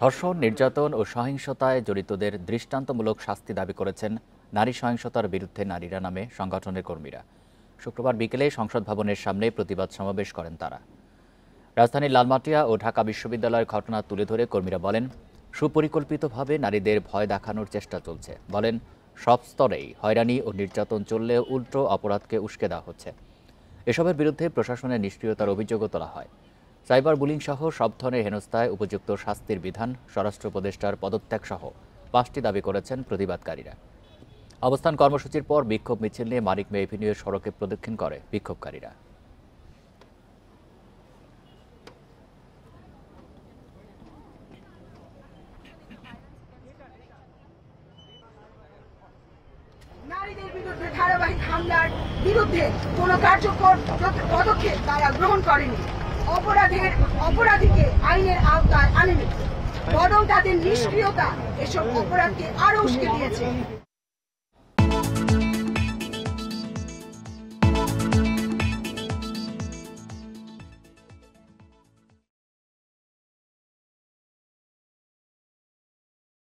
ধর্ষণ, নির্যাতন ও সহিংসতায় জড়িতদের দৃষ্টান্তমূলক শাস্তি দাবি করেছেন নারী সহিংসতার বিরুদ্ধে নারীরা নামে সংগঠনের কর্মীরা। শুক্রবার বিকেলে সংসদ ভবনের সামনে প্রতিবাদ সমাবেশ করেন তারা। রাজধানীর লালমাটিয়া ও ঢাকা বিশ্ববিদ্যালয়ের ঘটনা তুলে ধরে কর্মীরা বলেন, সুপরিকল্পিতভাবে নারীদের ভয় দেখানোর চেষ্টা চলছে। বলেন, সব স্তরেই হয়রানি ও নির্যাতন চললে উল্টো অপরাধকে উস্কে দেওয়া হচ্ছে। এসবের বিরুদ্ধে প্রশাসনের নিষ্ক্রিয়তার অভিযোগও তোলা হয়। সাইবার বুলিং সহ সব ধরনের হেনস্থায় উপযুক্ত শাস্তির বিধান, স্বরাষ্ট্র উপদেষ্টার পদত্যাগ সহ 5টি দাবি করেছেন প্রতিবাদকারীরা। অবস্থান কর্মসূচির পর বিক্ষোভ মিছিল নিয়ে মানিক মে এভিনিউয়ের সড়কে প্রদক্ষিণ করে বিক্ষোভকারীরা। নারীদের বিরুদ্ধে ধারাবাহিক হামলার বিরুদ্ধে কোনো কার্যকর পদক্ষেপ তারা গ্রহণ করেনি। অপরাধীকে আইনের আওতায় আনেনি, বরং তাদের নিষ্ক্রিয়তা এসব অপরাধকে আরো উস্কে দিয়েছে।